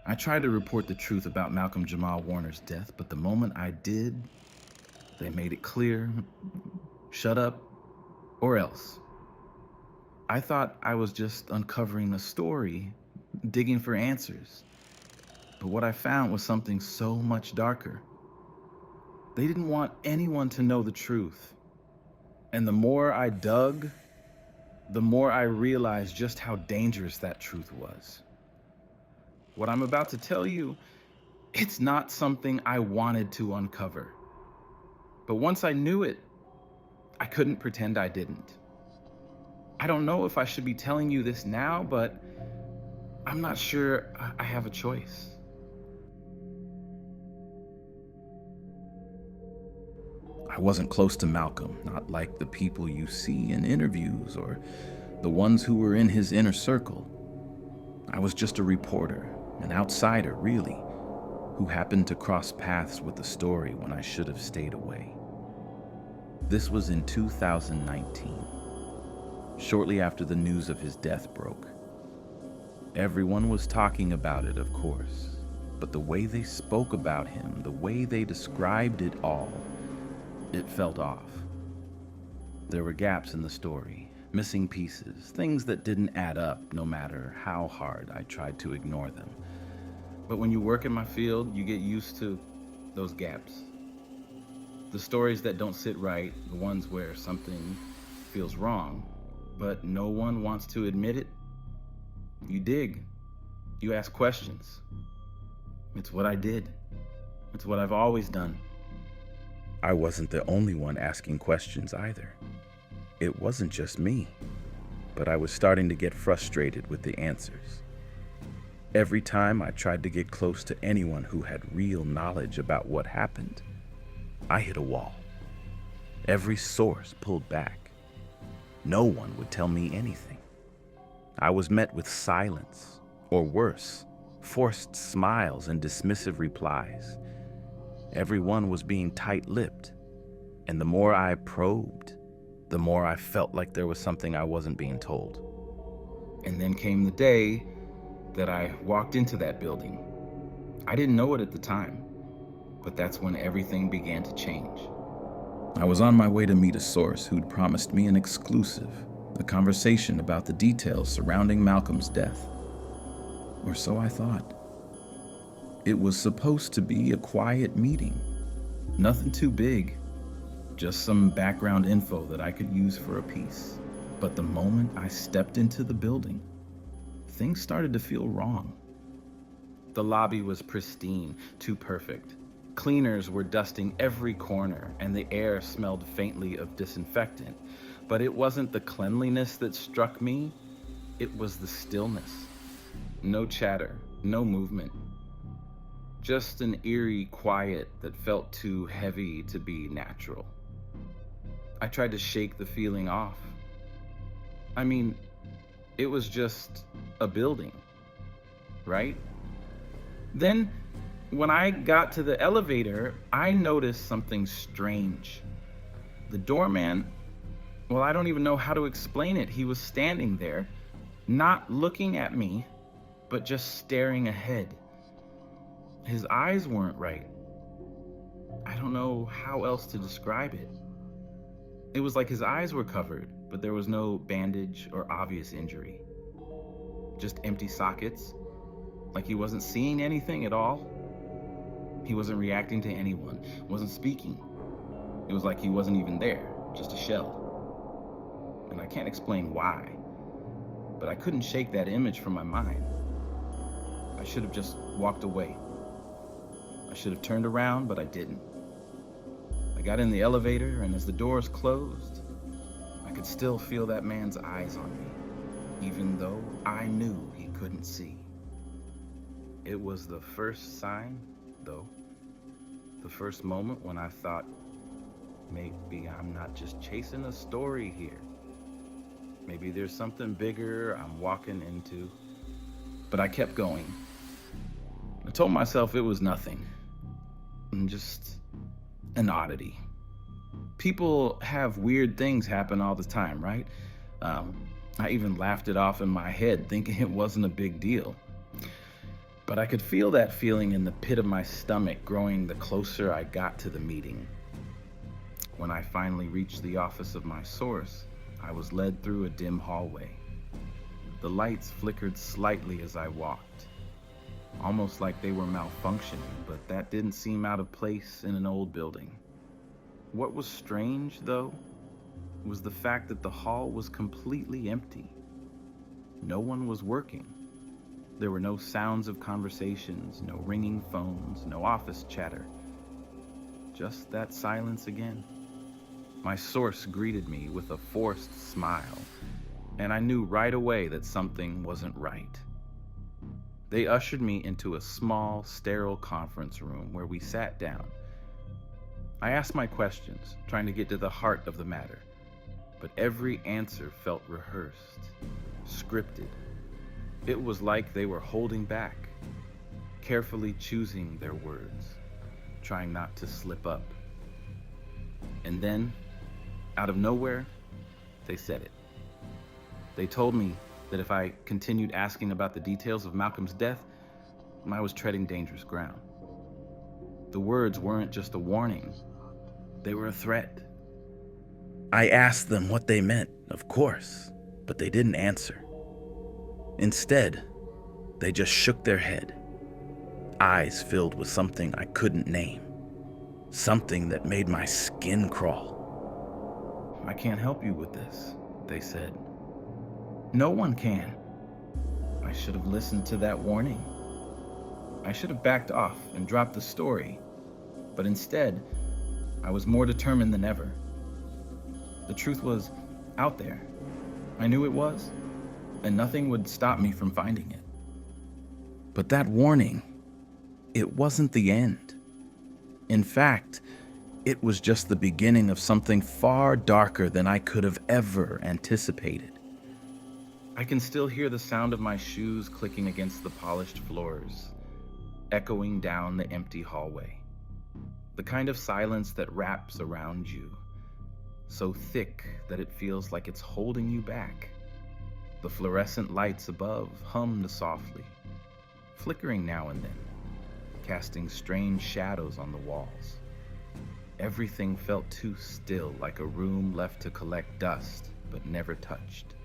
I tried to report the truth about Malcolm-Jamal Warner's death, but the moment I did, they made it clear, shut up, or else. I thought I was just uncovering a story, digging for answers. But what I found was something so much darker. They didn't want anyone to know the truth. And the more I dug, the more I realized just how dangerous that truth was. What I'm about to tell you, it's not something I wanted to uncover. But once I knew it, I couldn't pretend I didn't. I don't know if I should be telling you this now, but I'm not sure I have a choice. I wasn't close to Malcolm, not like the people you see in interviews or the ones who were in his inner circle. I was just a reporter, an outsider, really, who happened to cross paths with the story when I should have stayed away. This was in 2019, shortly after the news of his death broke. Everyone was talking about it, of course, but the way they spoke about him, the way they described it all, it felt off. There were gaps in the story, missing pieces, things that didn't add up no matter how hard I tried to ignore them. But when you work in my field, you get used to those gaps. The stories that don't sit right, the ones where something feels wrong, but no one wants to admit it. You dig, you ask questions. It's what I did. It's what I've always done. I wasn't the only one asking questions either. It wasn't just me, but I was starting to get frustrated with the answers. Every time I tried to get close to anyone who had real knowledge about what happened, I hit a wall. Every source pulled back. No one would tell me anything. I was met with silence, or worse, forced smiles and dismissive replies. Everyone was being tight-lipped, and the more I probed, the more I felt like there was something I wasn't being told. And then came the day that I walked into that building. I didn't know it at the time, but that's when everything began to change. I was on my way to meet a source who'd promised me an exclusive, a conversation about the details surrounding Malcolm's death. Or so I thought. It was supposed to be a quiet meeting. Nothing too big, just some background info that I could use for a piece. But the moment I stepped into the building, things started to feel wrong. The lobby was pristine, too perfect. Cleaners were dusting every corner, and the air smelled faintly of disinfectant. But it wasn't the cleanliness that struck me, it was the stillness. No chatter, no movement. Just an eerie quiet that felt too heavy to be natural. I tried to shake the feeling off. I mean, it was just a building, right? Then, when I got to the elevator, I noticed something strange. The doorman, well, I don't even know how to explain it. He was standing there, not looking at me, but just staring ahead. His eyes weren't right. I don't know how else to describe it. It was like his eyes were covered, but there was no bandage or obvious injury. Just empty sockets, like he wasn't seeing anything at all. He wasn't reacting to anyone, wasn't speaking. It was like he wasn't even there, just a shell. And I can't explain why, but I couldn't shake that image from my mind. I should have just walked away. I should have turned around, but I didn't. I got in the elevator, and as the doors closed, I could still feel that man's eyes on me, even though I knew he couldn't see. It was the first sign, though, the first moment when I thought, maybe I'm not just chasing a story here. Maybe there's something bigger I'm walking into. But I kept going. I told myself it was nothing, just an oddity. People have weird things happen all the time, right? I even laughed it off in my head, thinking it wasn't a big deal. But I could feel that feeling in the pit of my stomach growing the closer I got to the meeting. When I finally reached the office of my source, I was led through a dim hallway. The lights flickered slightly as I walked, almost like they were malfunctioning, but that didn't seem out of place in an old building. What was strange, though, was the fact that the hall was completely empty. No one was working. There were no sounds of conversations, no ringing phones, no office chatter. Just that silence again. My source greeted me with a forced smile, and I knew right away that something wasn't right. They ushered me into a small, sterile conference room where we sat down. I asked my questions, trying to get to the heart of the matter, but every answer felt rehearsed, scripted. It was like they were holding back, carefully choosing their words, trying not to slip up. And then, out of nowhere, they said it. They told me that if I continued asking about the details of Malcolm's death, I was treading dangerous ground. The words weren't just a warning, they were a threat. I asked them what they meant, of course, but they didn't answer. Instead, they just shook their head, eyes filled with something I couldn't name, something that made my skin crawl. I can't help you with this, they said. No one can. I should have listened to that warning. I should have backed off and dropped the story, but instead, I was more determined than ever. The truth was out there. I knew it was, and nothing would stop me from finding it. But that warning, it wasn't the end. In fact, it was just the beginning of something far darker than I could have ever anticipated. I can still hear the sound of my shoes clicking against the polished floors, echoing down the empty hallway. The kind of silence that wraps around you, so thick that it feels like it's holding you back. The fluorescent lights above hummed softly, flickering now and then, casting strange shadows on the walls. Everything felt too still, like a room left to collect dust, but never touched.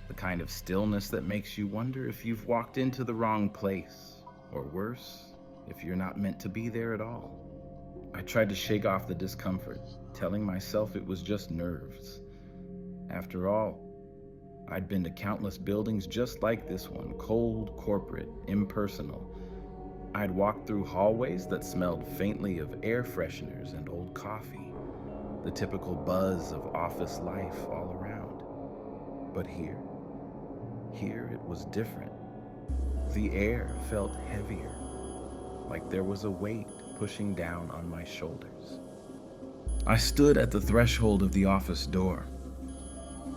The kind of stillness that makes you wonder if you've walked into the wrong place, or worse, if you're not meant to be there at all. I tried to shake off the discomfort, telling myself it was just nerves. After all, I'd been to countless buildings just like this one, cold, corporate, impersonal. I'd walked through hallways that smelled faintly of air fresheners and old coffee, the typical buzz of office life all around. But here it was different. The air felt heavier, like there was a weight pushing down on my shoulders. I stood at the threshold of the office door,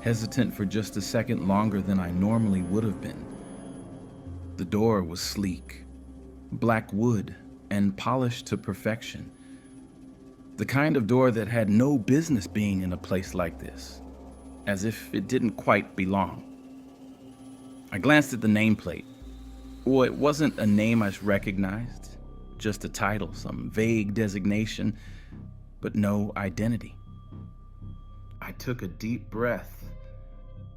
hesitant for just a second longer than I normally would have been. The door was sleek, black wood, and polished to perfection. The kind of door that had no business being in a place like this, as if it didn't quite belong. I glanced at the nameplate. Well, it wasn't a name I recognized, just a title, some vague designation, but no identity. I took a deep breath,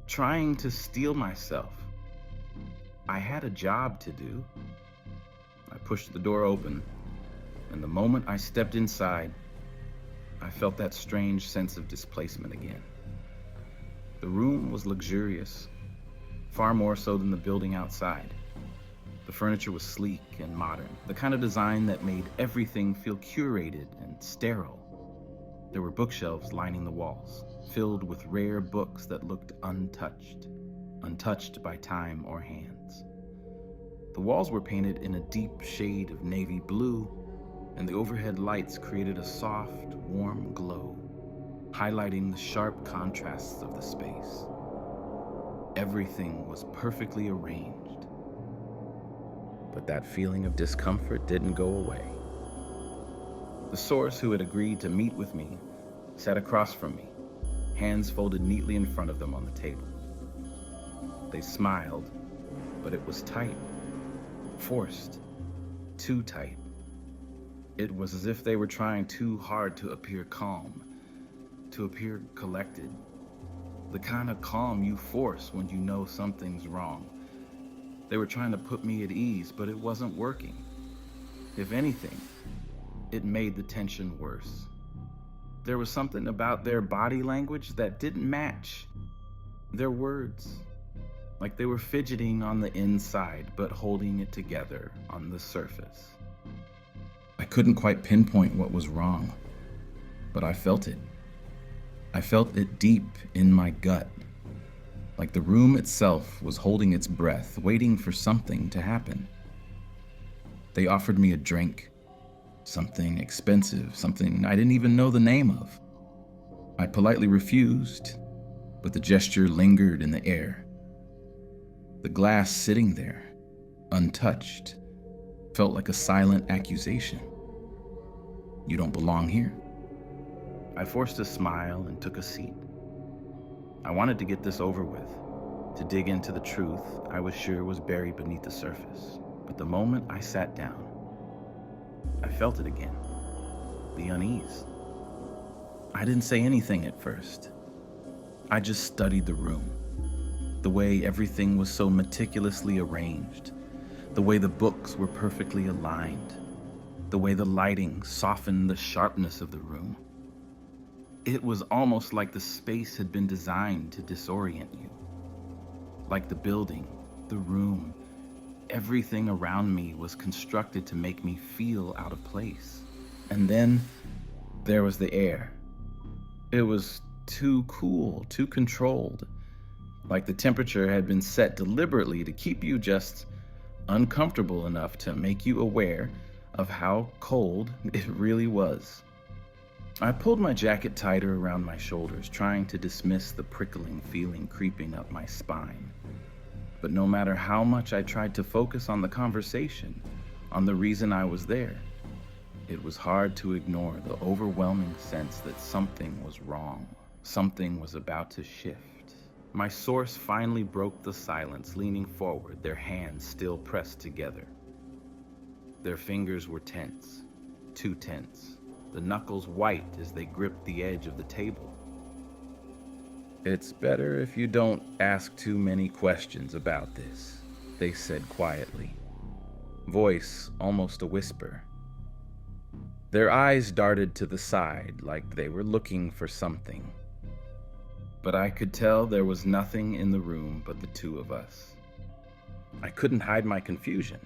trying to steel myself. I had a job to do. I pushed the door open, and the moment I stepped inside, I felt that strange sense of displacement again. The room was luxurious, far more so than the building outside. The furniture was sleek and modern, the kind of design that made everything feel curated and sterile. There were bookshelves lining the walls, filled with rare books that looked untouched by time or hands. The walls were painted in a deep shade of navy blue, and the overhead lights created a soft, warm glow, highlighting the sharp contrasts of the space. Everything was perfectly arranged, but that feeling of discomfort didn't go away. The source who had agreed to meet with me sat across from me, hands folded neatly in front of them on the table. They smiled, but it was tight, forced, too tight. It was as if they were trying too hard to appear calm, to appear collected. The kind of calm you force when you know something's wrong. They were trying to put me at ease, but it wasn't working. If anything, it made the tension worse. There was something about their body language that didn't match their words. Like they were fidgeting on the inside, but holding it together on the surface. I couldn't quite pinpoint what was wrong, but I felt it. I felt it deep in my gut, like the room itself was holding its breath, waiting for something to happen. They offered me a drink, something expensive, something I didn't even know the name of. I politely refused, but the gesture lingered in the air. The glass sitting there, untouched, felt like a silent accusation. You don't belong here. I forced a smile and took a seat. I wanted to get this over with, to dig into the truth I was sure was buried beneath the surface. But the moment I sat down, I felt it again, the unease. I didn't say anything at first. I just studied the room, the way everything was so meticulously arranged, the way the books were perfectly aligned, the way the lighting softened the sharpness of the room. It was almost like the space had been designed to disorient you. Like the building, the room, everything around me was constructed to make me feel out of place. And then there was the air. It was too cool, too controlled. Like the temperature had been set deliberately to keep you just uncomfortable enough to make you aware of how cold it really was. I pulled my jacket tighter around my shoulders, trying to dismiss the prickling feeling creeping up my spine. But no matter how much I tried to focus on the conversation, on the reason I was there, it was hard to ignore the overwhelming sense that something was wrong. Something was about to shift. My source finally broke the silence, leaning forward, their hands still pressed together. Their fingers were tense, too tense, the knuckles white as they gripped the edge of the table. "It's better if you don't ask too many questions about this," they said quietly, voice almost a whisper. Their eyes darted to the side like they were looking for something. But I could tell there was nothing in the room but the two of us. I couldn't hide my confusion.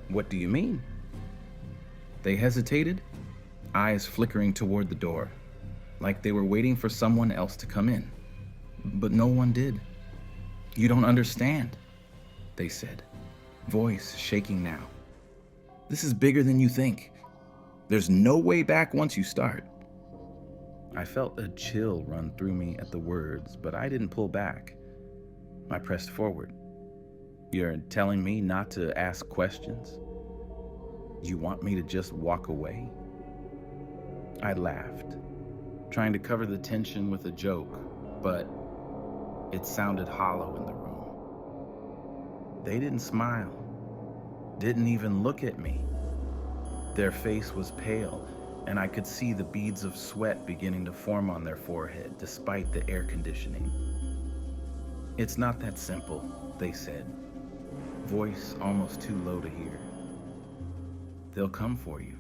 "What do you mean?" They hesitated, eyes flickering toward the door, like they were waiting for someone else to come in. But no one did. "You don't understand," they said, voice shaking now. "This is bigger than you think. There's no way back once you start." I felt a chill run through me at the words, but I didn't pull back. I pressed forward. "You're telling me not to ask questions? You want me to just walk away?" I laughed, trying to cover the tension with a joke, but it sounded hollow in the room. They didn't smile, didn't even look at me. Their face was pale, and I could see the beads of sweat beginning to form on their forehead despite the air conditioning. "It's not that simple," they said, voice almost too low to hear. "They'll come for you.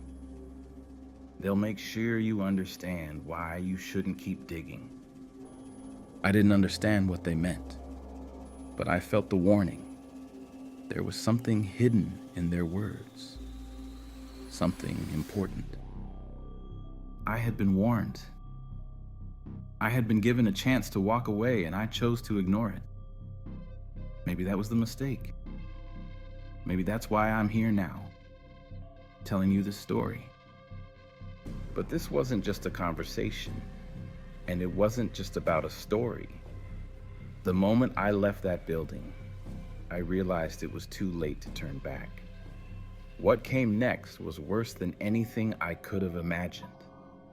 They'll make sure you understand why you shouldn't keep digging." I didn't understand what they meant, but I felt the warning. There was something hidden in their words, something important. I had been warned. I had been given a chance to walk away, and I chose to ignore it. Maybe that was the mistake. Maybe that's why I'm here now, telling you this story. But this wasn't just a conversation, and it wasn't just about a story. The moment I left that building, I realized it was too late to turn back. What came next was worse than anything I could have imagined.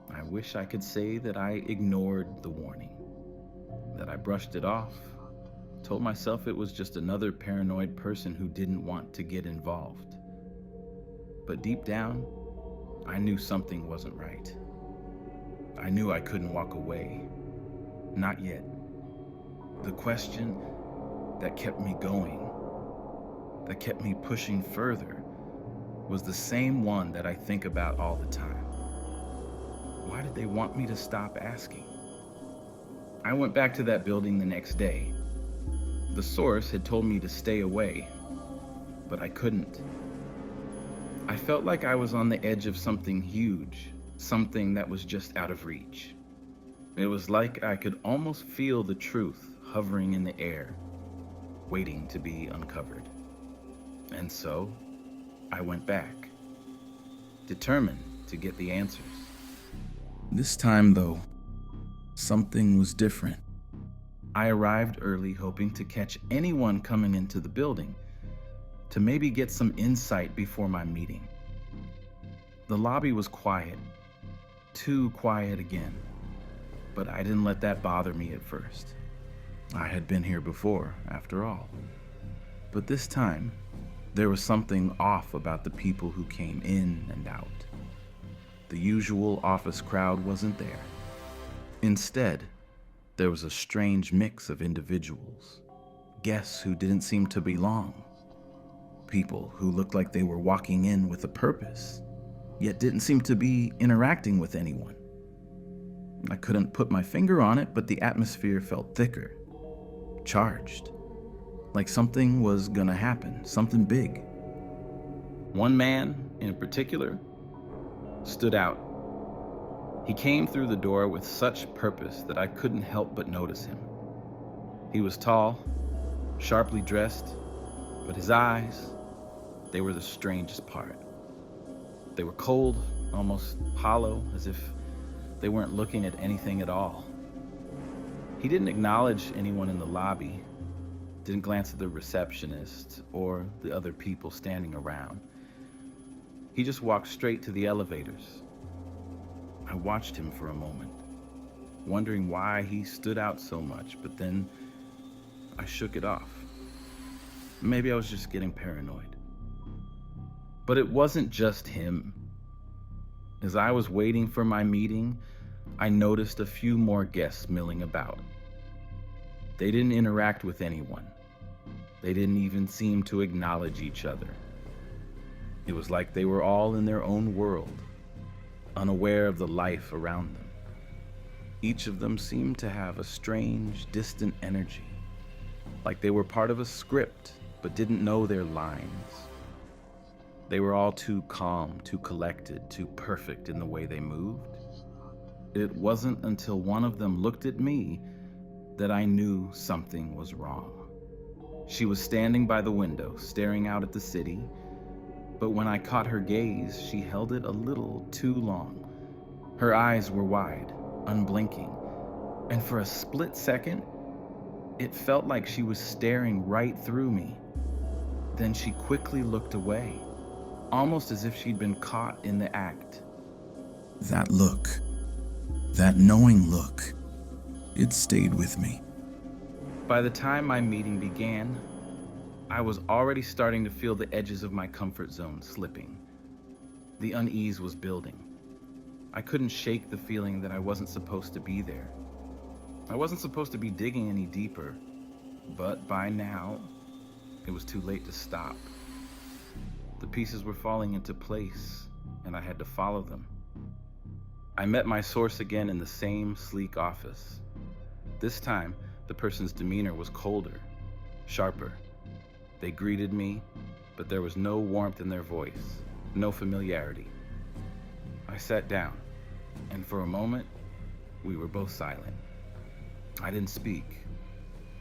I wish I could say that I ignored the warning, that I brushed it off, told myself it was just another paranoid person who didn't want to get involved. But deep down, I knew something wasn't right. I knew I couldn't walk away. Not yet. The question that kept me going, that kept me pushing further, was the same one that I think about all the time. Why did they want me to stop asking? I went back to that building the next day. The source had told me to stay away, but I couldn't. I felt like I was on the edge of something huge, something that was just out of reach. It was like I could almost feel the truth hovering in the air, waiting to be uncovered. And so, I went back, determined to get the answers. This time, though, something was different. I arrived early, hoping to catch anyone coming into the building, to maybe get some insight before my meeting. The lobby was quiet, too quiet again, but I didn't let that bother me at first. I had been here before, after all. But this time, there was something off about the people who came in and out. The usual office crowd wasn't there. Instead, there was a strange mix of individuals, guests who didn't seem to belong, people who looked like they were walking in with a purpose, yet didn't seem to be interacting with anyone. I couldn't put my finger on it, but the atmosphere felt thicker, charged, like something was gonna happen, something big. One man in particular stood out. He came through the door with such purpose that I couldn't help but notice him. He was tall, sharply dressed, but his eyes, they were the strangest part. They were cold, almost hollow, as if they weren't looking at anything at all. He didn't acknowledge anyone in the lobby, didn't glance at the receptionist or the other people standing around. He just walked straight to the elevators. I watched him for a moment, wondering why he stood out so much, but then I shook it off. Maybe I was just getting paranoid. But it wasn't just him. As I was waiting for my meeting, I noticed a few more guests milling about. They didn't interact with anyone. They didn't even seem to acknowledge each other. It was like they were all in their own world, unaware of the life around them. Each of them seemed to have a strange, distant energy, like they were part of a script but didn't know their lines. They were all too calm, too collected, too perfect in the way they moved. It wasn't until one of them looked at me that I knew something was wrong. She was standing by the window, staring out at the city, but when I caught her gaze, she held it a little too long. Her eyes were wide, unblinking, and for a split second, it felt like she was staring right through me. Then she quickly looked away, almost as if she'd been caught in the act. That look, that knowing look, it stayed with me. By the time my meeting began, I was already starting to feel the edges of my comfort zone slipping. The unease was building. I couldn't shake the feeling that I wasn't supposed to be there. I wasn't supposed to be digging any deeper, but by now, it was too late to stop. The pieces were falling into place, and I had to follow them. I met my source again in the same sleek office. This time, the person's demeanor was colder, sharper. They greeted me, but there was no warmth in their voice, no familiarity. I sat down, and for a moment, we were both silent. I didn't speak,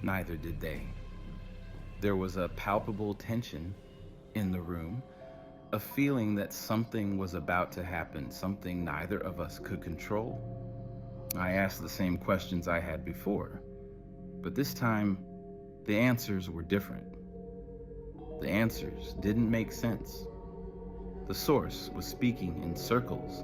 neither did they. There was a palpable tension in the room, a feeling that something was about to happen, something neither of us could control. I asked the same questions I had before, but this time, the answers were different. The answers didn't make sense. The source was speaking in circles,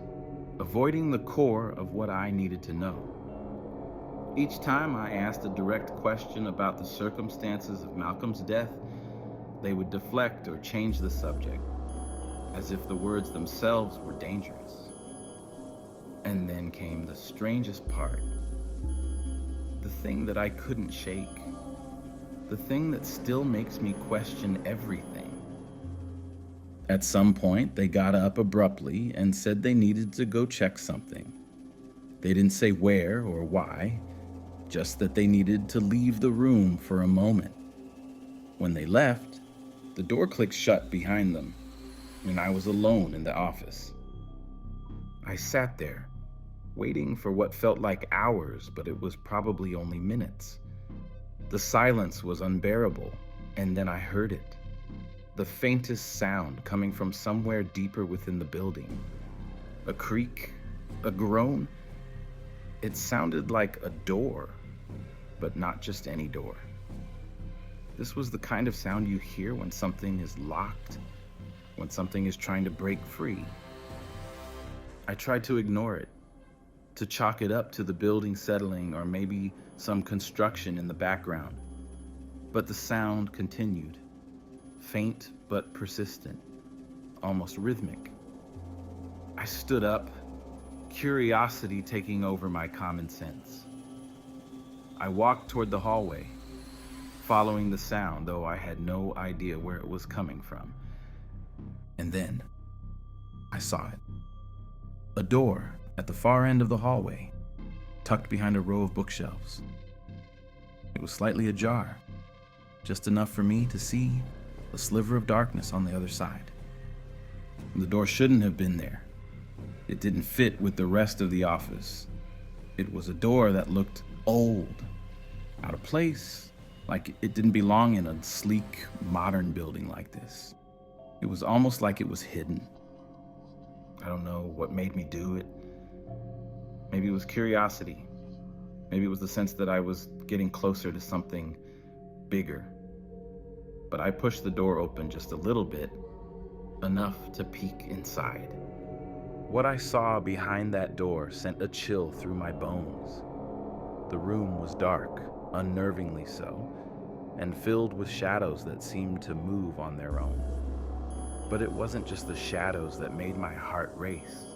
avoiding the core of what I needed to know. Each time I asked a direct question about the circumstances of Malcolm's death, they would deflect or change the subject, as if the words themselves were dangerous. And then came the strangest part. The thing that I couldn't shake. The thing that still makes me question everything. At some point, they got up abruptly and said they needed to go check something. They didn't say where or why, just that they needed to leave the room for a moment. When they left, the door clicked shut behind them, and I was alone in the office. I sat there, waiting for what felt like hours, but it was probably only minutes. The silence was unbearable, and then I heard it. The faintest sound coming from somewhere deeper within the building. A creak, a groan. It sounded like a door, but not just any door. This was the kind of sound you hear when something is locked, when something is trying to break free. I tried to ignore it, to chalk it up to the building settling or maybe some construction in the background. But the sound continued, faint but persistent, almost rhythmic. I stood up, curiosity taking over my common sense. I walked toward the hallway, following the sound, though I had no idea where it was coming from. And then I saw it. A door at the far end of the hallway, tucked behind a row of bookshelves. It was slightly ajar, just enough for me to see a sliver of darkness on the other side. The door shouldn't have been there. It didn't fit with the rest of the office. It was a door that looked old, out of place, like it didn't belong in a sleek, modern building like this. It was almost like it was hidden. I don't know what made me do it. Maybe it was curiosity. Maybe it was the sense that I was getting closer to something bigger. But I pushed the door open just a little bit, enough to peek inside. What I saw behind that door sent a chill through my bones. The room was dark, unnervingly so, and filled with shadows that seemed to move on their own. But it wasn't just the shadows that made my heart race.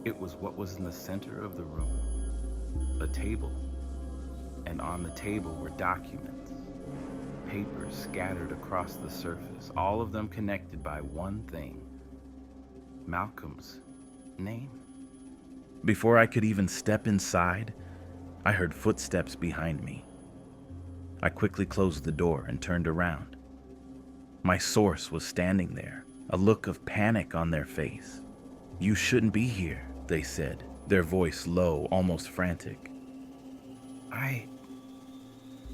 It was what was in the center of the room, a table. And on the table were documents, papers scattered across the surface, all of them connected by one thing: Malcolm's name. Before I could even step inside, I heard footsteps behind me. I quickly closed the door and turned around. My source was standing there, a look of panic on their face. "You shouldn't be here," they said, their voice low, almost frantic. I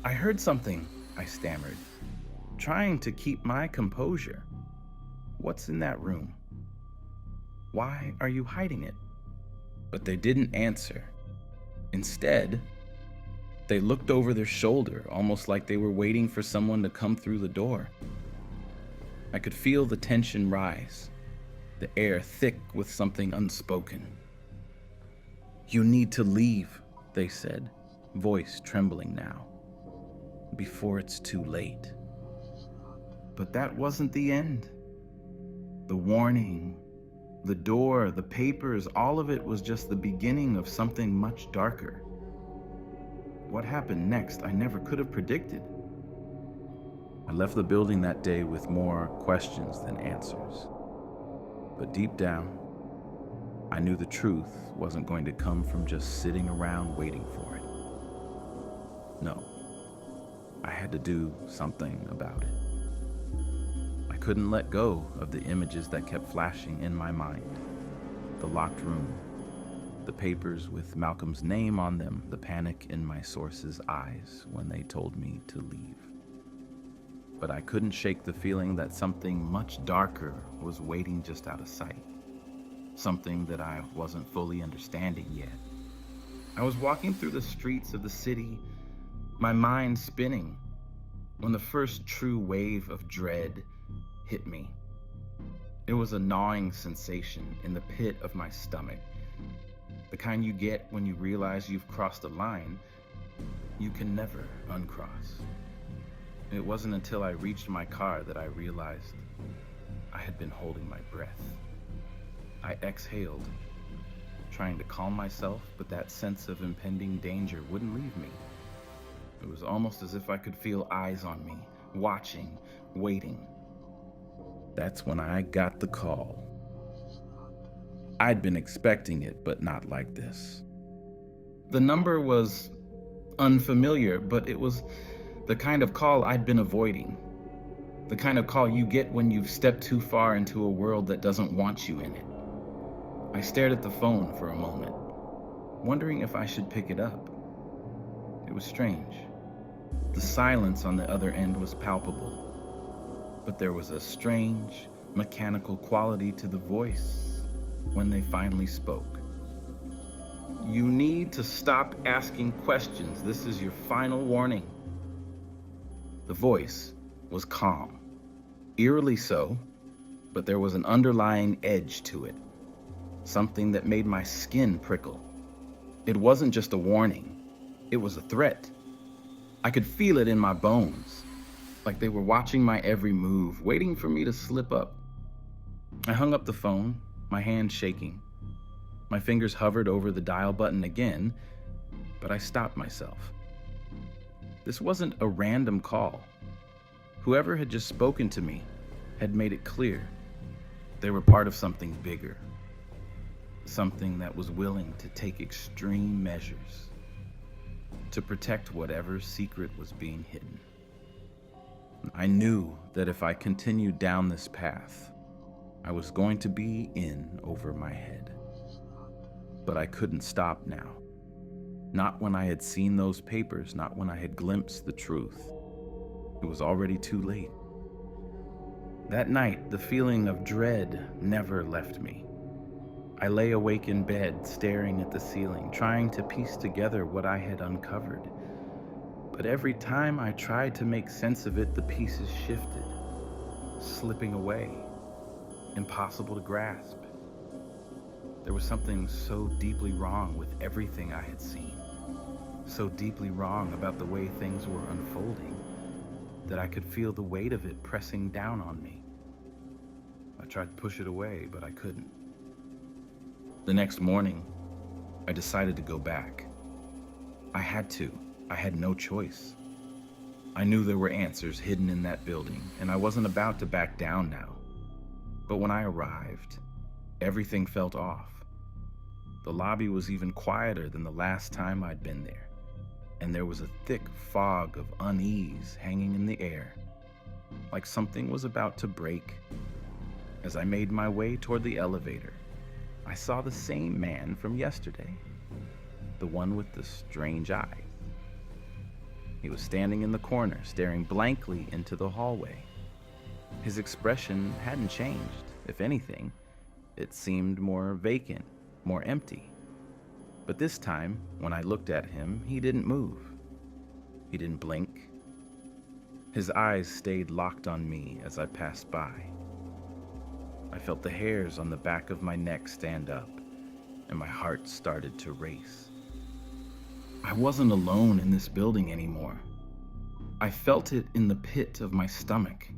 heard something," I stammered, trying to keep my composure. "What's in that room? Why are you hiding it?" But they didn't answer. Instead, they looked over their shoulder, almost like they were waiting for someone to come through the door. I could feel the tension rise, the air thick with something unspoken. "You need to leave," they said, voice trembling now, "before it's too late." But that wasn't the end. The warning, the door, the papers, all of it was just the beginning of something much darker. What happened next, I never could have predicted. I left the building that day with more questions than answers. But deep down, I knew the truth wasn't going to come from just sitting around waiting for it. No, I had to do something about it. I couldn't let go of the images that kept flashing in my mind. The locked room, the papers with Malcolm's name on them, the panic in my source's eyes when they told me to leave. But I couldn't shake the feeling that something much darker was waiting just out of sight. Something that I wasn't fully understanding yet. I was walking through the streets of the city, my mind spinning, when the first true wave of dread hit me. It was a gnawing sensation in the pit of my stomach, the kind you get when you realize you've crossed a line, You can never uncross. It wasn't until I reached my car that I realized I had been holding my breath. I exhaled, trying to calm myself, but that sense of impending danger wouldn't leave me. It was almost as if I could feel eyes on me, watching, waiting. That's when I got the call. I'd been expecting it, but not like this. The number was unfamiliar, but it was the kind of call I'd been avoiding. The kind of call you get when you've stepped too far into a world that doesn't want you in it. I stared at the phone for a moment, wondering if I should pick it up. It was strange. The silence on the other end was palpable, but there was a strange, mechanical quality to the voice when they finally spoke. You need to stop asking questions. This is your final warning. The voice was calm, eerily so, but there was an underlying edge to it, something that made my skin prickle. It wasn't just a warning, it was a threat. I could feel it in my bones, like they were watching my every move, waiting for me to slip up. I hung up the phone, my hand shaking. My fingers hovered over the dial button again, but I stopped myself. This wasn't a random call. Whoever had just spoken to me had made it clear they were part of something bigger, something that was willing to take extreme measures to protect whatever secret was being hidden. I knew that if I continued down this path, I was going to be in over my head. But I couldn't stop now. Not when I had seen those papers, not when I had glimpsed the truth. It was already too late. That night, the feeling of dread never left me. I lay awake in bed, staring at the ceiling, trying to piece together what I had uncovered. But every time I tried to make sense of it, the pieces shifted, slipping away, impossible to grasp. There was something so deeply wrong with everything I had seen, so deeply wrong about the way things were unfolding, that I could feel the weight of it pressing down on me. I tried to push it away, but I couldn't. The next morning, I decided to go back. I had to. I had no choice. I knew there were answers hidden in that building, and I wasn't about to back down now. But when I arrived, everything felt off. The lobby was even quieter than the last time I'd been there, and there was a thick fog of unease hanging in the air, like something was about to break. As I made my way toward the elevator, I saw the same man from yesterday, the one with the strange eyes. He was standing in the corner, staring blankly into the hallway. His expression hadn't changed. If anything, it seemed more vacant, more empty. But this time, when I looked at him, he didn't move. He didn't blink. His eyes stayed locked on me as I passed by. I felt the hairs on the back of my neck stand up, and my heart started to race. I wasn't alone in this building anymore. I felt it in the pit of my stomach.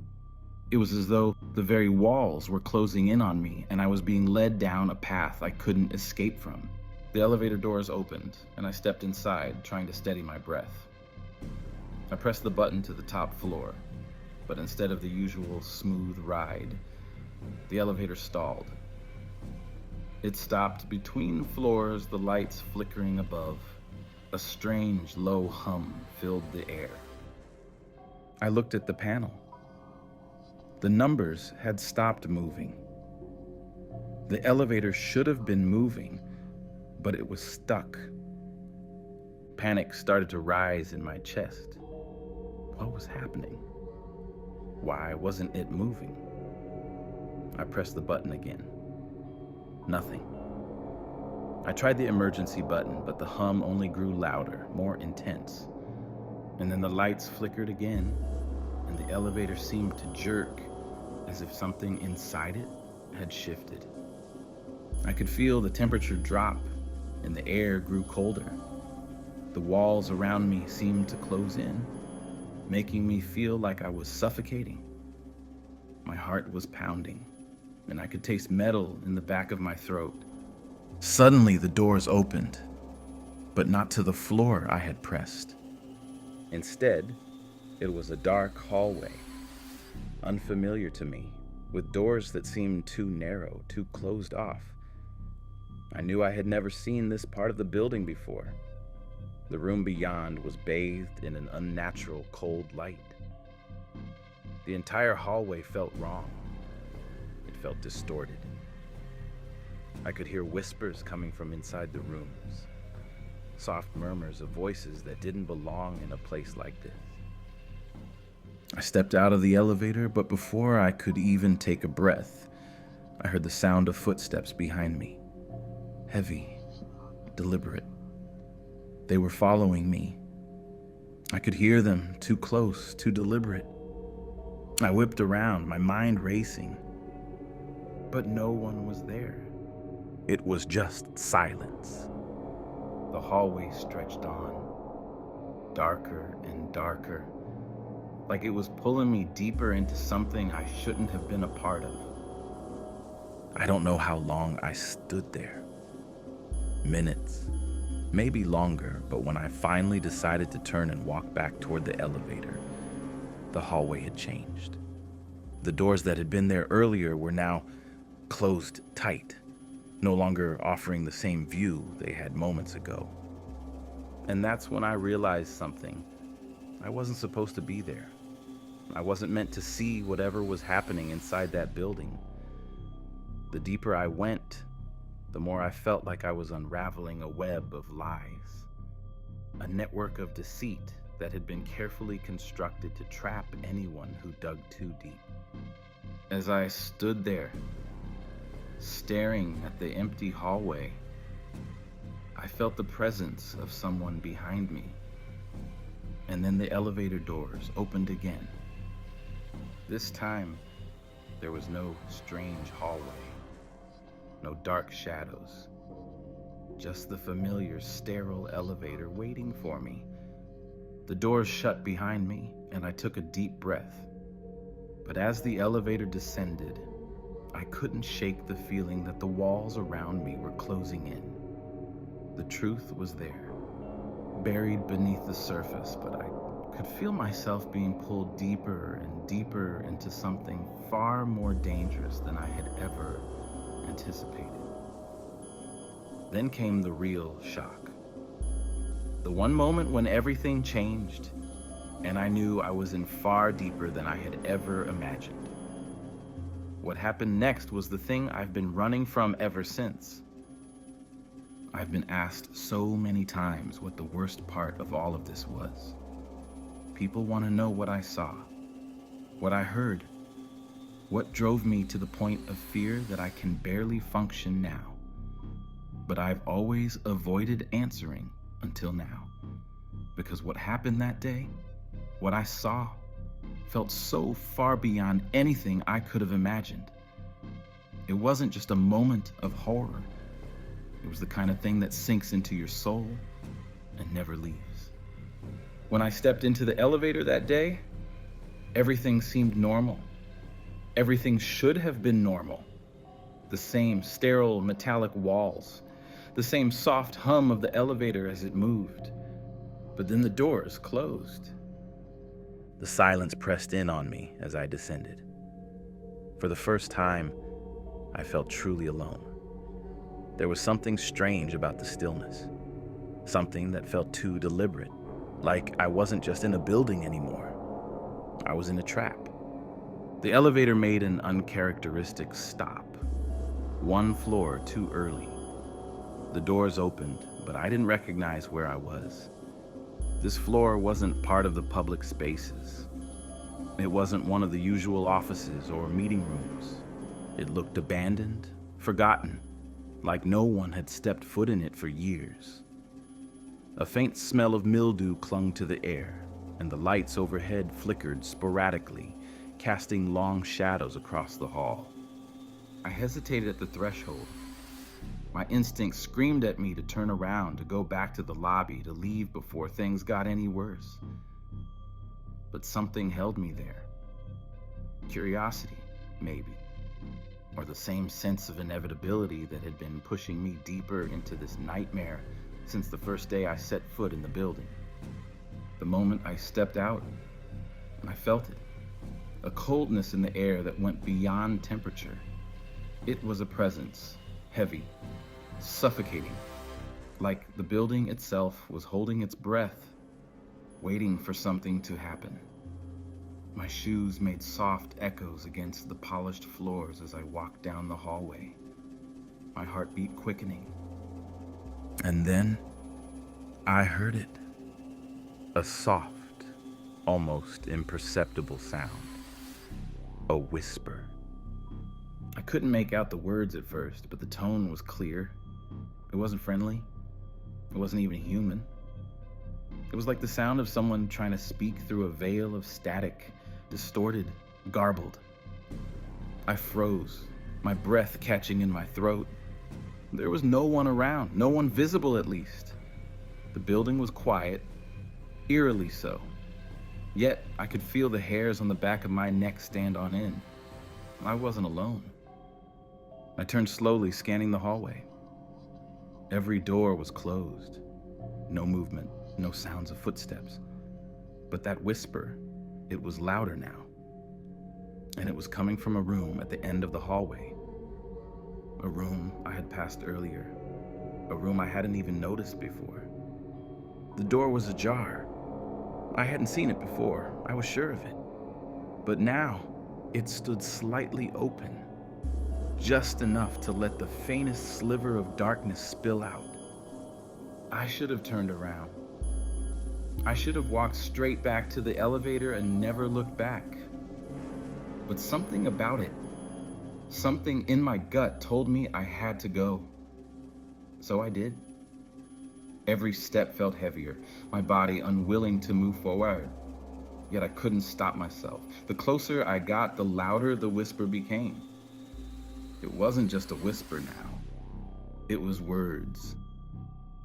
It was as though the very walls were closing in on me, and I was being led down a path I couldn't escape from. The elevator doors opened, and I stepped inside, trying to steady my breath. I pressed the button to the top floor, but instead of the usual smooth ride, the elevator stalled. It stopped between floors, the lights flickering above. A strange, low hum filled the air. I looked at the panel. The numbers had stopped moving. The elevator should have been moving, but it was stuck. Panic started to rise in my chest. What was happening? Why wasn't it moving? I pressed the button again. Nothing. I tried the emergency button, but the hum only grew louder, more intense. And then the lights flickered again, and the elevator seemed to jerk as if something inside it had shifted. I could feel the temperature drop, and the air grew colder. The walls around me seemed to close in, making me feel like I was suffocating. My heart was pounding, and I could taste metal in the back of my throat. Suddenly, the doors opened, but not to the floor I had pressed. Instead, it was a dark hallway, unfamiliar to me, with doors that seemed too narrow, too closed off. I knew I had never seen this part of the building before. The room beyond was bathed in an unnatural cold light. The entire hallway felt wrong. It felt distorted. I could hear whispers coming from inside the rooms, soft murmurs of voices that didn't belong in a place like this. I stepped out of the elevator, but before I could even take a breath, I heard the sound of footsteps behind me. Heavy, deliberate. They were following me. I could hear them, too close, too deliberate. I whipped around, my mind racing. But no one was there. It was just silence. The hallway stretched on, darker and darker, like it was pulling me deeper into something I shouldn't have been a part of. I don't know how long I stood there. Minutes, maybe longer, but when I finally decided to turn and walk back toward the elevator, the hallway had changed. The doors that had been there earlier were now closed tight, no longer offering the same view they had moments ago. And that's when I realized something. I wasn't supposed to be there. I wasn't meant to see whatever was happening inside that building. The deeper I went, the more I felt like I was unraveling a web of lies, a network of deceit that had been carefully constructed to trap anyone who dug too deep. As I stood there, staring at the empty hallway, I felt the presence of someone behind me. And then the elevator doors opened again. This time, there was no strange hallway, no dark shadows, just the familiar sterile elevator waiting for me. The doors shut behind me, and I took a deep breath. But as the elevator descended, I couldn't shake the feeling that the walls around me were closing in. The truth was there, buried beneath the surface, but I could feel myself being pulled deeper and deeper into something far more dangerous than I had ever anticipated. Then came the real shock. The one moment when everything changed, and I knew I was in far deeper than I had ever imagined. What happened next was the thing I've been running from ever since. I've been asked so many times what the worst part of all of this was. People want to know what I saw, what I heard, what drove me to the point of fear that I can barely function now. But I've always avoided answering until now, because what happened that day, what I saw, felt so far beyond anything I could have imagined. It wasn't just a moment of horror. It was the kind of thing that sinks into your soul and never leaves. When I stepped into the elevator that day, everything seemed normal. Everything should have been normal. The same sterile metallic walls, the same soft hum of the elevator as it moved. But then the doors closed. The silence pressed in on me as I descended. For the first time, I felt truly alone. There was something strange about the stillness, something that felt too deliberate, like I wasn't just in a building anymore. I was in a trap. The elevator made an uncharacteristic stop, one floor too early. The doors opened, but I didn't recognize where I was. This floor wasn't part of the public spaces. It wasn't one of the usual offices or meeting rooms. It looked abandoned, forgotten, like no one had stepped foot in it for years. A faint smell of mildew clung to the air, and the lights overhead flickered sporadically, casting long shadows across the hall. I hesitated at the threshold. My instinct screamed at me to turn around, to go back to the lobby, to leave before things got any worse. But something held me there. Curiosity, maybe. Or the same sense of inevitability that had been pushing me deeper into this nightmare since the first day I set foot in the building. The moment I stepped out, I felt it. A coldness in the air that went beyond temperature. It was a presence, heavy, suffocating, like the building itself was holding its breath, waiting for something to happen. My shoes made soft echoes against the polished floors as I walked down the hallway, my heartbeat quickening. And then I heard it. A soft, almost imperceptible sound. A whisper. I couldn't make out the words at first, but the tone was clear. It wasn't friendly. It wasn't even human. It was like the sound of someone trying to speak through a veil of static, distorted, garbled. I froze, my breath catching in my throat. There was no one around, no one visible at least. The building was quiet, eerily so. Yet I could feel the hairs on the back of my neck stand on end. I wasn't alone. I turned slowly, scanning the hallway. Every door was closed. No movement, no sounds of footsteps. But that whisper, it was louder now. And it was coming from a room at the end of the hallway. A room I had passed earlier. A room I hadn't even noticed before. The door was ajar. I hadn't seen it before, I was sure of it. But now, it stood slightly open. Just enough to let the faintest sliver of darkness spill out. I should have turned around. I should have walked straight back to the elevator and never looked back. But something about it, something in my gut told me I had to go. So I did. Every step felt heavier, my body unwilling to move forward. Yet I couldn't stop myself. The closer I got, the louder the whisper became. It wasn't just a whisper now. It was words.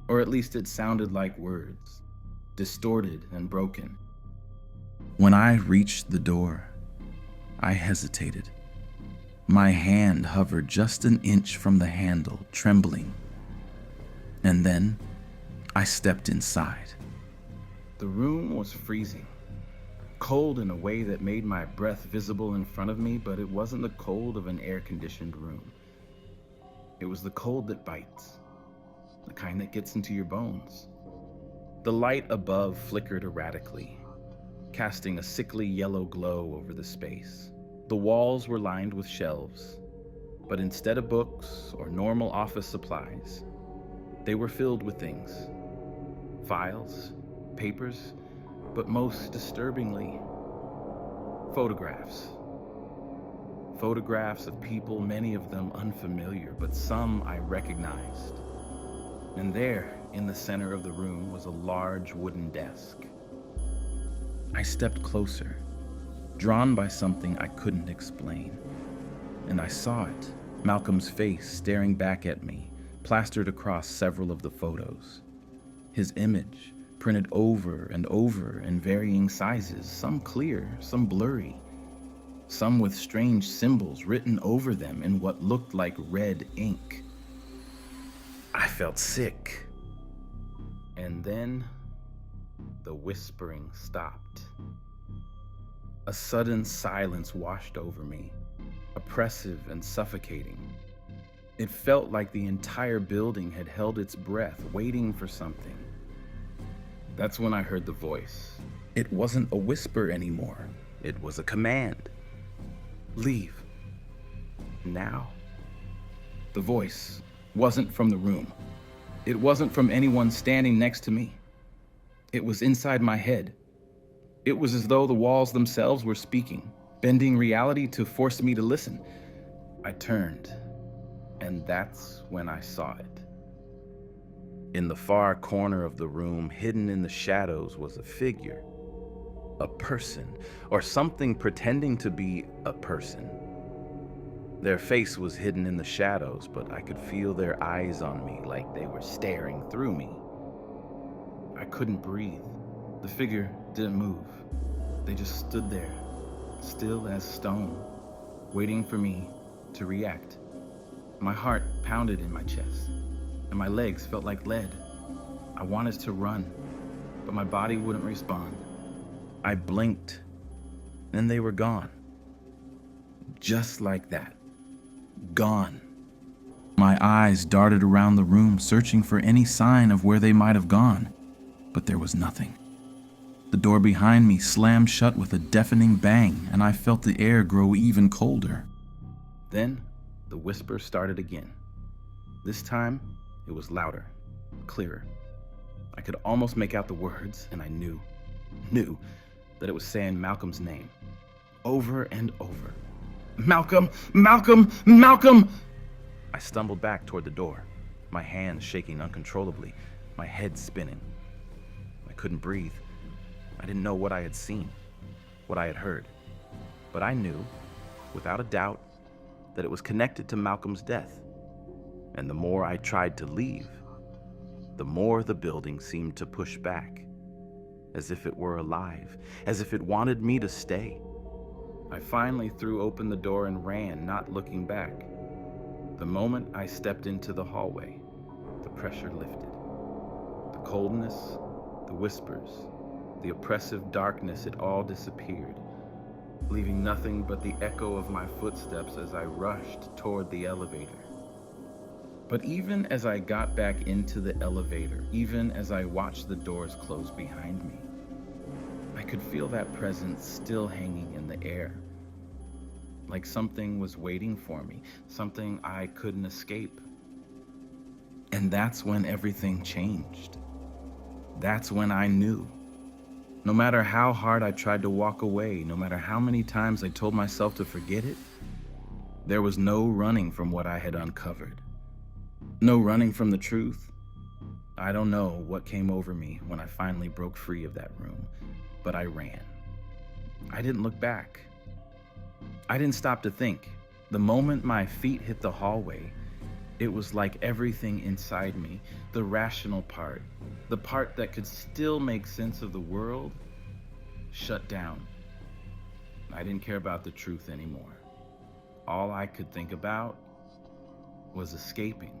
Or at least it sounded like words, distorted and broken. When I reached the door, I hesitated. My hand hovered just an inch from the handle, trembling. And then I stepped inside. The room was freezing. Cold in a way that made my breath visible in front of me, but it wasn't the cold of an air-conditioned room. It was the cold that bites, the kind that gets into your bones. The light above flickered erratically, casting a sickly yellow glow over the space. The walls were lined with shelves, but instead of books or normal office supplies, they were filled with things. Files, papers, but most disturbingly, photographs. Photographs of people, many of them unfamiliar, but some I recognized. And there, in the center of the room, was a large wooden desk. I stepped closer, drawn by something I couldn't explain. And I saw it, Malcolm's face staring back at me, plastered across several of the photos. His image, printed over and over in varying sizes, some clear, some blurry, some with strange symbols written over them in what looked like red ink. I felt sick. And then the whispering stopped. A sudden silence washed over me, oppressive and suffocating. It felt like the entire building had held its breath, waiting for something. That's when I heard the voice. It wasn't a whisper anymore. It was a command. Leave. Now. The voice wasn't from the room. It wasn't from anyone standing next to me. It was inside my head. It was as though the walls themselves were speaking, bending reality to force me to listen. I turned, and that's when I saw it. In the far corner of the room, hidden in the shadows, was a figure. A person, or something pretending to be a person. Their face was hidden in the shadows, but I could feel their eyes on me like they were staring through me. I couldn't breathe. The figure didn't move. They just stood there, still as stone, waiting for me to react. My heart pounded in my chest, and my legs felt like lead. I wanted to run, but my body wouldn't respond. I blinked, and they were gone. Just like that. Gone. My eyes darted around the room, searching for any sign of where they might have gone, but there was nothing. The door behind me slammed shut with a deafening bang, and I felt the air grow even colder. Then, the whisper started again. This time, it was louder, clearer. I could almost make out the words, and I knew that it was saying Malcolm's name, over and over. Malcolm! Malcolm! Malcolm! I stumbled back toward the door, my hands shaking uncontrollably, my head spinning. I couldn't breathe. I didn't know what I had seen, what I had heard, but I knew, without a doubt, that it was connected to Malcolm's death. And the more I tried to leave, the more the building seemed to push back, as if it were alive, as if it wanted me to stay. I finally threw open the door and ran, not looking back. The moment I stepped into the hallway, the pressure lifted. The coldness, the whispers, the oppressive darkness, it all disappeared, leaving nothing but the echo of my footsteps as I rushed toward the elevator. But even as I got back into the elevator, even as I watched the doors close behind me, I could feel that presence still hanging in the air. Like something was waiting for me, something I couldn't escape. And that's when everything changed. That's when I knew. No matter how hard I tried to walk away, no matter how many times I told myself to forget it, there was no running from what I had uncovered. No running from the truth. I don't know what came over me when I finally broke free of that room, but I ran. I didn't look back. I didn't stop to think. The moment my feet hit the hallway, it was like everything inside me, the rational part, the part that could still make sense of the world, shut down. I didn't care about the truth anymore. All I could think about was escaping.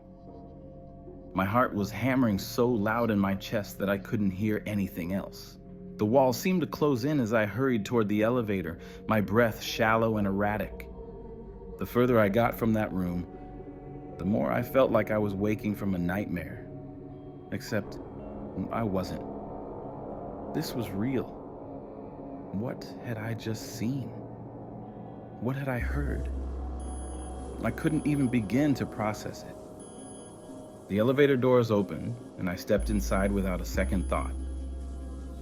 My heart was hammering so loud in my chest that I couldn't hear anything else. The walls seemed to close in as I hurried toward the elevator, my breath shallow and erratic. The further I got from that room, the more I felt like I was waking from a nightmare. Except I wasn't. This was real. What had I just seen? What had I heard? I couldn't even begin to process it. The elevator doors opened, and I stepped inside without a second thought.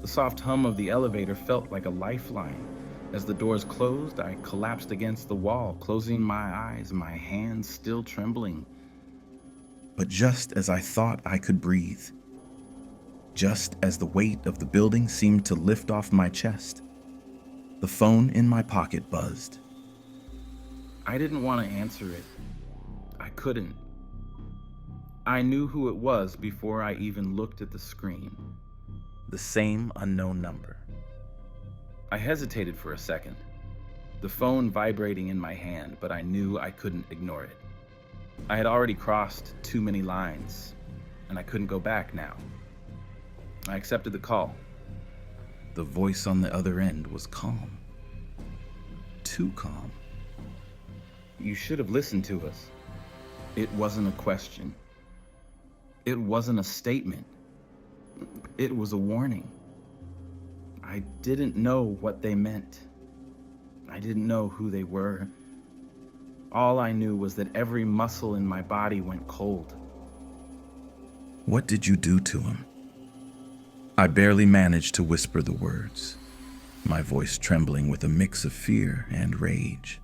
The soft hum of the elevator felt like a lifeline. As the doors closed, I collapsed against the wall, closing my eyes, my hands still trembling. But just as I thought I could breathe, just as the weight of the building seemed to lift off my chest, the phone in my pocket buzzed. I didn't want to answer it. I couldn't. I knew who it was before I even looked at the screen. The same unknown number. I hesitated for a second, the phone vibrating in my hand, but I knew I couldn't ignore it. I had already crossed too many lines, and I couldn't go back now. I accepted the call. The voice on the other end was calm. Too calm. You should have listened to us. It wasn't a question. It wasn't a statement. It was a warning. I didn't know what they meant. I didn't know who they were. All I knew was that every muscle in my body went cold. What did you do to him? I barely managed to whisper the words, my voice trembling with a mix of fear and rage.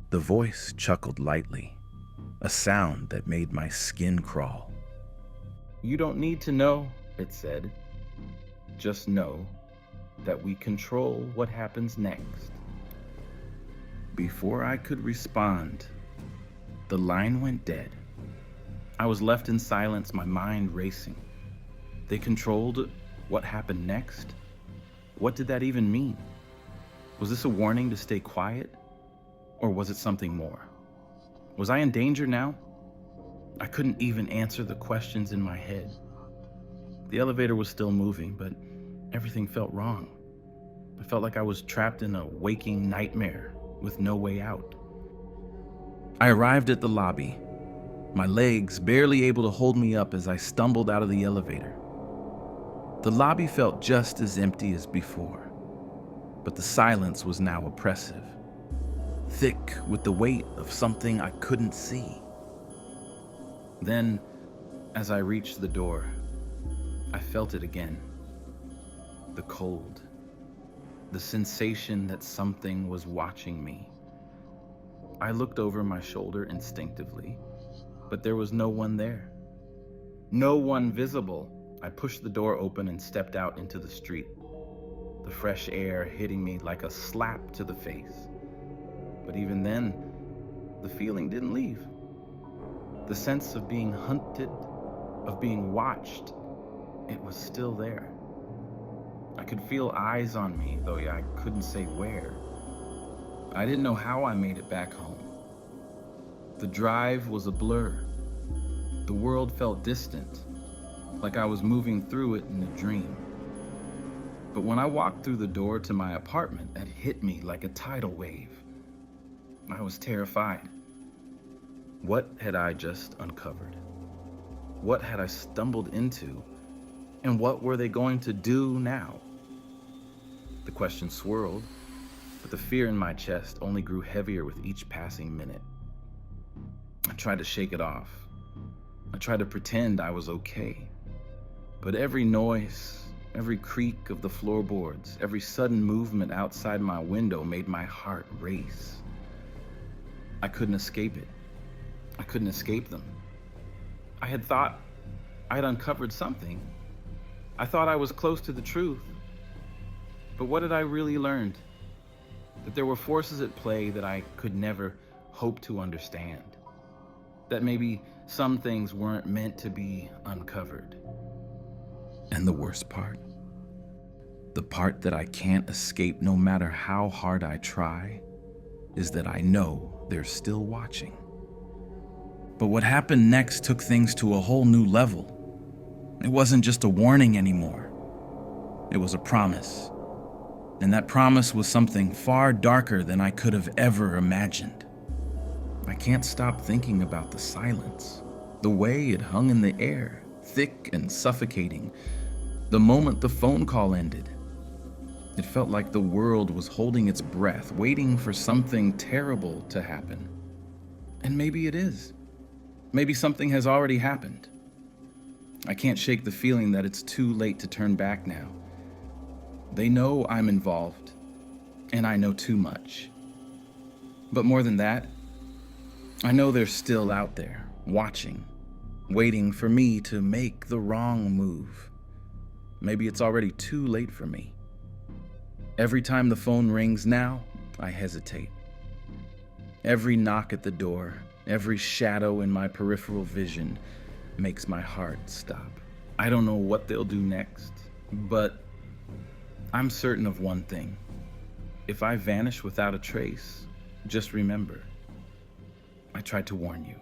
The voice chuckled lightly, a sound that made my skin crawl. You don't need to know, it said. Just know that we control what happens next. Before I could respond, The line went dead. I was left in silence, my mind racing. They controlled what happened next? What did that even mean? Was this a warning to stay quiet? Or was it something more? Was I in danger now? I couldn't even answer the questions in my head. The elevator was still moving, but everything felt wrong. I felt like I was trapped in a waking nightmare with no way out. I arrived at the lobby, my legs barely able to hold me up as I stumbled out of the elevator. The lobby felt just as empty as before, but the silence was now oppressive, thick with the weight of something I couldn't see. Then, as I reached the door, I felt it again. The cold, the sensation that something was watching me. I looked over my shoulder instinctively, but there was no one there. No one visible. I pushed the door open and stepped out into the street, the fresh air hitting me like a slap to the face. But even then, the feeling didn't leave. The sense of being hunted, of being watched, it was still there. I could feel eyes on me, though I couldn't say where. I didn't know how I made it back home. The drive was a blur. The world felt distant, like I was moving through it in a dream. But when I walked through the door to my apartment, it hit me like a tidal wave. I was terrified. What had I just uncovered? What had I stumbled into? And what were they going to do now? The question swirled, but the fear in my chest only grew heavier with each passing minute. I tried to shake it off. I tried to pretend I was okay. But every noise, every creak of the floorboards, every sudden movement outside my window made my heart race. I couldn't escape it. I couldn't escape them. I had thought I had uncovered something. I thought I was close to the truth. But what had I really learned? That there were forces at play that I could never hope to understand. That maybe some things weren't meant to be uncovered. And the worst part? The part that I can't escape no matter how hard I try, is that I know they're still watching. But what happened next took things to a whole new level. It wasn't just a warning anymore. It was a promise. And that promise was something far darker than I could have ever imagined. I can't stop thinking about the silence, the way it hung in the air, thick and suffocating, the moment the phone call ended. It felt like the world was holding its breath, waiting for something terrible to happen. And maybe it is. Maybe something has already happened. I can't shake the feeling that it's too late to turn back now. They know I'm involved, and I know too much. But more than that, I know they're still out there, watching, waiting for me to make the wrong move. Maybe it's already too late for me. Every time the phone rings now, I hesitate. Every knock at the door, every shadow in my peripheral vision makes my heart stop. I don't know what they'll do next, but I'm certain of one thing. If I vanish without a trace, just remember, I tried to warn you.